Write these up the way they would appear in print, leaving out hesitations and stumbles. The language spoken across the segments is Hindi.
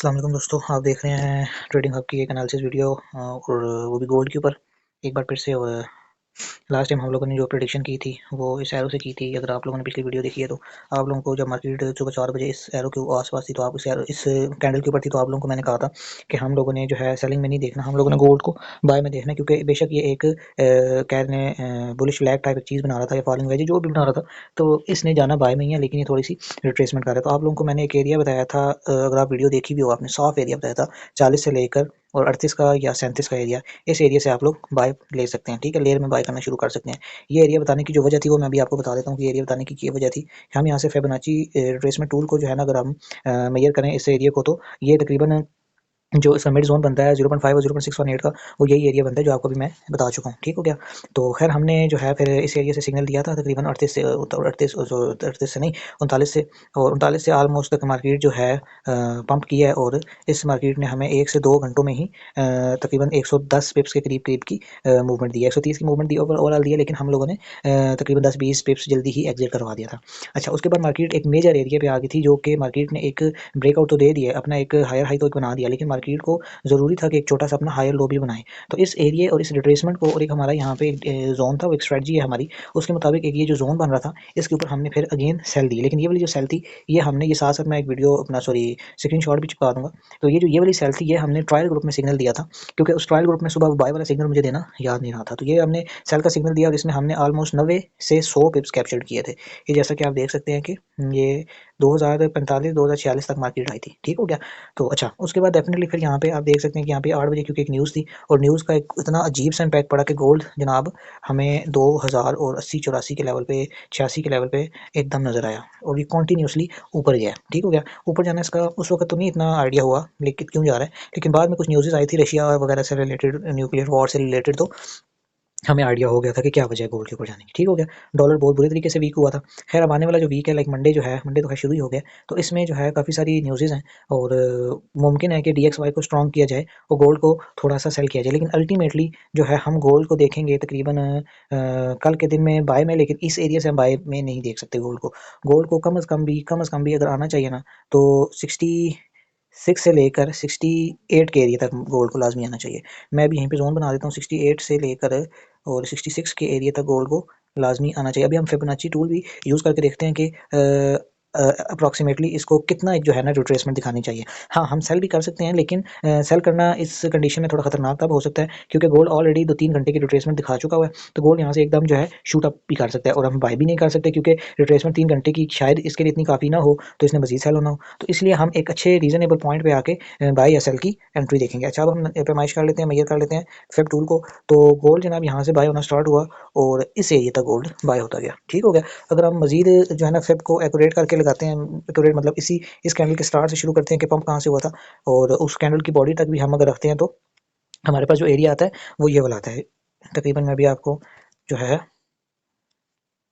अस्सलाम वालेकुम दोस्तों, आप देख रहे हैं ट्रेडिंग हब की एक एनालिसिस वीडियो और वो भी गोल्ड के ऊपर। एक बार फिर से लास्ट टाइम हम लोगों ने जो प्रेडिक्शन की थी वो इस एरो से की थी। अगर आप लोगों ने पिछली वीडियो देखी है तो आप लोगों को जब मार्केट सुबह 4 बजे इस एरो के आसपास थी तो आप इस कैंडल के ऊपर थी तो आप लोगों को मैंने कहा था कि हम लोगों ने जो है सेलिंग में नहीं देखना, हम लोगों ने गोल्ड को बाय में देखना, क्योंकि बेशक ये एक कैर ने बुलिश फ्लैग टाइप एक चीज़ बना रहा था या फॉलिंग वेज जो भी बना रहा था, तो इसने जाना बाय में ही है, लेकिन ये थोड़ी सी रिट्रेसमेंट कर रहा है। तो आप लोगों को मैंने एक एरिया बताया था, अगर आप वीडियो देखी भी हो आपने, साफ एरिया बताया था 40 से लेकर और 38 का या 37 का एरिया। इस एरिया से आप लोग बाय ले सकते हैं, ठीक है, लेयर में बाय करना शुरू कर सकते हैं। ये एरिया बताने की जो वजह थी वो मैं अभी आपको बता देता हूँ कि एरिया बताने की क्या वजह थी। हम यहाँ से फिबोनाची रिट्रेसमेंट टूल को जो है ना, अगर हम मेजर करें इस एरिया को, तो ये तकरीबन जो इसका मिड जोन बनता है 0.5 और 0.618 का, वो यही एरिया बनता है जो आपको भी मैं बता चुका हूँ, ठीक हो गया। तो खैर हमने जो है फिर इस एरिया से सिग्नल दिया था तकरीबन 38 से नहीं 39 से, और 39 से आलमोस्ट तक मार्केट जो है पंप किया है, और इस मार्केट ने हमें 1 से 2 घंटों में ही तकरीबन 110 पिप्स के करीब की मूवमेंट दी है। 130 की मूवमेंट दी ओवरऑल दी है, लेकिन हम लोगों ने तकरीबन 10-20 पिप्स जल्दी ही एग्जिट करवा दिया था। अच्छा, उसके बाद मार्केट एक मेजर एरिया पे आ गई थी, जो कि मार्केट ने एक ब्रेकआउट तो दे दिया, अपना एक हायर हाई तो एक बना दिया, लेकिन मार्केट को ज़रूरी था कि एक छोटा सा अपना हायर लो भी बनाए। तो इस एरिया और इस रिट्रेसमेंट को, और एक हमारा यहाँ पे एक जोन था, वो एक स्ट्रेटजी है हमारी, उसके मुताबिक एक ये जो जोन बन रहा था इसके ऊपर हमने फिर अगेन सेल दी। लेकिन ये वाली जो सेल थी ये हमने, ये साथ साथ मैं एक वीडियो अपना स्क्रीन शॉट भी चिपका दूंगा। तो ये वाली सेल थी, ये हमने ट्रायल ग्रुप में सिग्नल दिया था, क्योंकि उस ट्रायल ग्रुप में सुबह बाय वाला सिग्नल मुझे देना याद नहीं रहा था। तो ये हमने सेल का सिग्नल दिया और इसमें हमने ऑलमोस्ट 90 से 100 पिप्स कैप्चर किए थे। ये जैसा कि आप देख सकते हैं कि ये 2045-2046 तक मार्केट आई थी, ठीक हो गया। तो अच्छा, उसके बाद डेफिनेटली फिर यहाँ पे आप देख सकते हैं कि यहाँ पे 8 बजे क्योंकि एक न्यूज़ थी, और न्यूज़ का एक इतना अजीब सा इम्पैक्ट पड़ा कि गोल्ड जनाब हमें 2000 और 80-84 के लेवल पे, 86 के लेवल पे एकदम नज़र आया, और ये कॉन्टीन्यूसली ऊपर गया, ठीक हो गया। ऊपर जाने इसका उस वक्त तो नहीं इतना आइडिया हुआ लेकिन क्यों जा रहा है, लेकिन बाद में कुछ न्यूज़ आई थी रशिया वगैरह से रिलेटेड, न्यूक्लियर वॉर से रिलेटेड, तो हमें आइडिया हो गया था कि क्या वजह है गोल्ड के ऊपर जाने की, ठीक हो गया। डॉलर बहुत बुरी तरीके से वीक हुआ था। खैर अब आने वाला जो वीक है, लाइक मंडे जो है, मंडे तो खैर शुरू ही हो गया, तो इसमें जो है काफ़ी सारी न्यूज़ेज़ हैं, और मुमकिन है कि DXY को स्ट्रॉन्ग किया जाए और गोल्ड को थोड़ा सा सेल किया जाए। लेकिन अल्टीमेटली जो है हम गोल्ड को देखेंगे तकरीबन कल के दिन में बाय में, लेकिन इस एरिया से हम बाय में नहीं देख सकते गोल्ड को। गोल्ड को कम अज़ कम भी अगर आना चाहिए ना, तो 66 से लेकर 68 के एरिया तक गोल्ड को लाजमी आना चाहिए। मैं भी यहीं पे जोन बना देता हूँ, 68 से लेकर और 66 के एरिया तक गोल्ड को लाजमी आना चाहिए। अभी हम फिबोनाची टूल भी यूज़ करके देखते हैं कि अप्रॉक्सीमेटली इसको कितना एक जो है ना रिट्रेसमेंट दिखानी चाहिए। हाँ, हम सेल भी कर सकते हैं, लेकिन सेल करना इस कंडीशन में थोड़ा खतरनाक तब हो सकता है, क्योंकि गोल्ड ऑलरेडी 2-3 घंटे की रिट्रेसमेंट दिखा चुका हुआ है। तो गोल्ड यहाँ से एकदम जो है शूट अप भी कर सकता है, और हम बाय भी नहीं कर सकते, क्योंकि रिट्रेसमेंट 3 घंटे की शायद इसके लिए इतनी काफ़ी ना हो, तो इसने मजीद सेल होना हो। तो इसलिए हम एक अच्छे रीजनेबल पॉइंट पे आके बाय या सेल की एंट्री देखेंगे। अच्छा, अब हम पैमाइश कर लेते हैं, मेजर कर लेते हैं फेब टूल को। तो गोल्ड जनाब यहाँ से बाय होना स्टार्ट हुआ और इस एरिया तक गोल्ड बाय होता गया, ठीक हो गया। अगर हम मजीद जो है ना फेब को एक्यूरेट करके लगाते हैं, एक्यूरेट मतलब इस कैंडल के स्टार्ट से शुरू करते हैं कि पंप कहाँ से हुआ था, और उस कैंडल की बॉडी तक भी हम अगर रखते हैं, तो हमारे पास जो एरिया आता है वो ये वाला आता है। तकरीबन मैं भी आपको जो है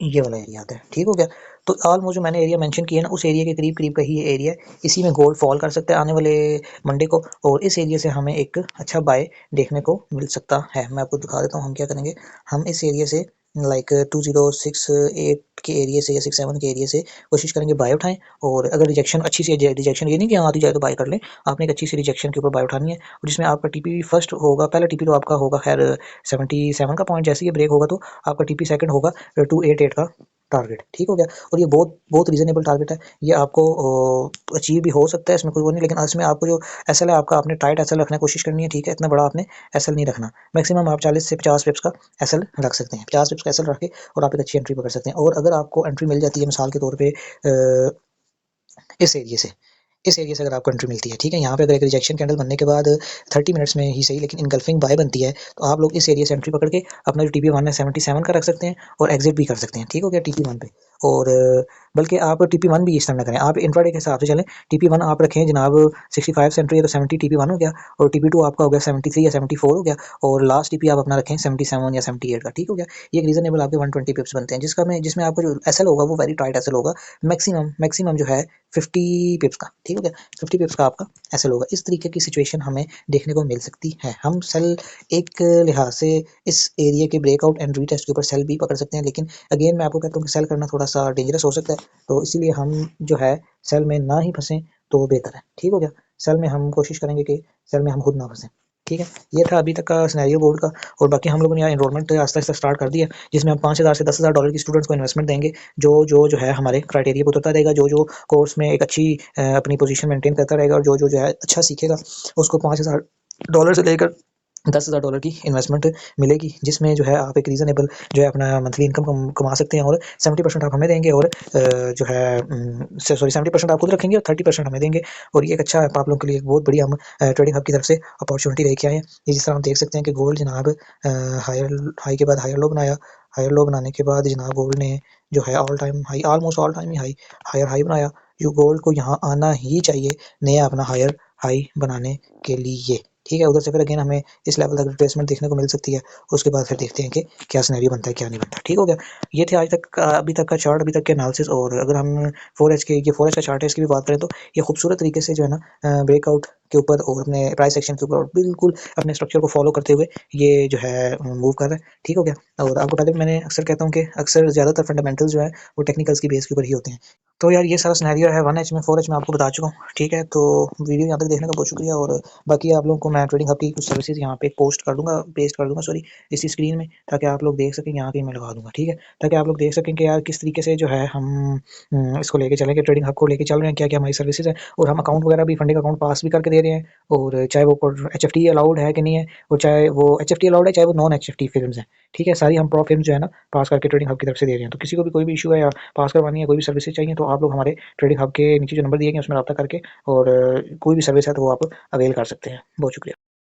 ये वाला एरिया आता है, ठीक हो गया। तो ऑलमोस्ट जो मैंने एरिया मेंशन किया है ना, उस एरिया के करीब करीब का ही ये एरिया है। इसी में गोल्ड फॉल कर सकता है आने वाले मंडे को, और इस एरिया से हमें एक अच्छा बाय देखने को मिल सकता है। मैं आपको दिखा देता हूँ हम क्या करेंगे। हम इस एरिया से लाइक 2068 के एरिया से या 67 के एरिया से कोशिश करेंगे बाय उठाएं, और अगर रिजेक्शन अच्छी सी रिजेक्शन, ये नहीं कि हाँ आती जाए तो बाय कर लें, आपने एक अच्छी सी रिजेक्शन के ऊपर बाय उठानी है, और जिसमें आपका टीपी फर्स्ट होगा, पहला टीपी तो आपका होगा खैर 77 का पॉइंट, जैसे ये ब्रेक होगा तो आपका टीपी सेकंड होगा 288 का टारगेट, ठीक हो गया। और ये बहुत बहुत रीजनेबल टारगेट है, ये आपको अचीव भी हो सकता है, इसमें कोई वो नहीं, लेकिन इसमें आपको जो एसएल है आपका, आपने टाइट एसएल रखने की कोशिश करनी है, ठीक है। इतना बड़ा आपने एसएल नहीं रखना, मैक्सिमम आप 40 से 50 पिप्स का एसएल रख सकते हैं, 50 पिप्स का एसएल रख के और आप एक अच्छी एंट्री पकड़ सकते हैं। और अगर आपको एंट्री मिल जाती है मिसाल के तौर पे इस एरिया से, अगर आपको एंट्री मिलती है, ठीक है, यहाँ पे अगर एक रिजेक्शन कैंडल बनने के बाद 30 मिनट्स में ही सही, लेकिन इनगल्फिंग बाय बनती है, तो आप लोग इस एरिया से एंट्री पकड़ के अपना जो टीपी 1 है 77 का रख सकते हैं, और एग्जिट भी कर सकते हैं, ठीक हो गया टीपी 1 पे। और बल्कि आप टीपी 1 भी इस तरह ना करें, आप इंट्राडे के हिसाब से चलें। टीपी 1 आप रखें जनाब 65 से एंट्री है तो 70 टीपी 1 हो गया, और टीपी 2 आपका हो गया 73 या 74 हो गया, और लास्ट टीपी आप अपना रखें 77 या 78 का, ठीक हो गया। ये एक रीजनेबल आपके 120 पिप्स बनते हैं, जिसमें आपका जो एसएल होगा वो वेरी टाइट एसएल होगा, मैक्सिमम जो है 50 पिप्स का, ठीक हो गया। 50 पिप्स का आपका एसएल होगा। इस तरीके की सिचुएशन हमें देखने को मिल सकती है। हम सेल एक लिहाज से इस एरिया के ब्रेकआउट एंड रीटेस्ट के ऊपर सेल भी पकड़ सकते हैं, लेकिन अगेन मैं आपको कहता हूँ कि सेल करना थोड़ा सा डेंजरस हो सकता है, तो इसीलिए हम जो है सेल में ना ही फंसें, तो वो बेहतर है। ठीक हो गया। सेल में हम कोशिश करेंगे कि सेल में हम खुद ना फंसें। ठीक है, ये था अभी तक का सिनेरियो गोल्ड का। और बाकी हम लोगों ने यहाँ एनरोलमेंट आस्ता आस्ता स्टार्ट कर दिया, जिसमें हम 5,000 से 10,000 डॉलर की स्टूडेंट्स को इन्वेस्टमेंट देंगे, जो है हमारे क्राइटेरिया को उतरता रहेगा, जो कोर्स में एक अच्छी अपनी पोजीशन मेंटेन करता रहेगा, और जो है अच्छा सीखेगा, उसको 5,000 डॉलर से लेकर 10,000 डॉलर की इन्वेस्टमेंट मिलेगी, जिसमें जो है आप एक रीज़नेबल जो है अपना मंथली इनकम कमा सकते हैं। और 70% आप हमें देंगे, और जो है सॉरी 70% आप खुद रखेंगे और 30% हमें देंगे। और ये एक अच्छा आप लोगों के लिए एक बहुत बढ़िया हम ट्रेडिंग हब की तरफ से अपॉर्चुनिटी लेके आए हैं। ये जिस तरह हम देख सकते हैं कि गोल्ड जनाब हाई के बाद हायर लो बनाया, हायर लो बनाने के बाद जनाब गोल्ड ने जो है all time high, almost all time ही हायर हाई बनाया। जो गोल्ड को यहाँ आना ही चाहिए नया अपना हायर हाई बनाने के लिए। ठीक है, उधर से फिर अगेन हमें इस लेवल तक रिट्रेसमेंट देखने को मिल सकती है। उसके बाद फिर देखते हैं कि क्या सिनेरियो बनता है क्या नहीं बनता। ठीक हो गया। ये थे आज तक का अभी तक का चार्ट, अभी तक के एनालिसिस। और अगर हम 4H के ये 4H का चार्ट है, इसकी भी बात करें तो ये खूबसूरत तरीके से जो है ना ब्रेकआउट के ऊपर और अपने प्राइस एक्शन के ऊपर और बिल्कुल अपने स्ट्रक्चर को फॉलो करते हुए ये जो है मूव कर रहा है। ठीक हो गया। और आपको पहले भी मैंने अक्सर कहता हूँ कि अक्सर ज़्यादातर फंडामेंटल्स जो है वो टेक्निकल्स की बेस के ऊपर ही होते हैं। तो यार ये सारा सिनेरियो है 1H में, 4H में आपको बता चुका हूँ। ठीक है, तो वीडियो यहाँ तक देखने का बहुत शुक्रिया। और बाकी आप लोगों को मैं ट्रेडिंग हब की कुछ सर्विसेज यहाँ पे पोस्ट कर दूंगा, पेस्ट कर दूंगा सॉरी, इसी स्क्रीन में, ताकि आप लोग देख सकें। यहाँ कहीं मैं लगा दूंगा। ठीक है, ताकि आप लोग देख सकें कि यार किस तरीके से जो है हम इसको लेके चलेंगे, ट्रेडिंग हब को लेके चल रहे हैं, क्या क्या हमारी सर्विसेज है। और हम अकाउंट वगैरह भी, फंडिंग अकाउंट पास भी करके दे रहे हैं। और चाहे वो HFT अलाउड है कि नहीं है, और चाहे वो HFT अलाउड है, चाहे वो नॉन HFT फिल्म है। ठीक है, सारी हम प्रो फिल्म जो है ना पास करके ट्रेडिंग हब की तरफ से दे रहे हैं। तो किसी को भी कोई भी इशू है या पास करवानी है, कोई भी सर्विसेज चाहिए, तो आप लोग हमारे ट्रेडिंग हब के नीचे जो नंबर दिए गए उसमें रब्ता करके और कोई भी सर्विस है तो वो आप अवेल कर सकते हैं। बहुत शुक्रिया।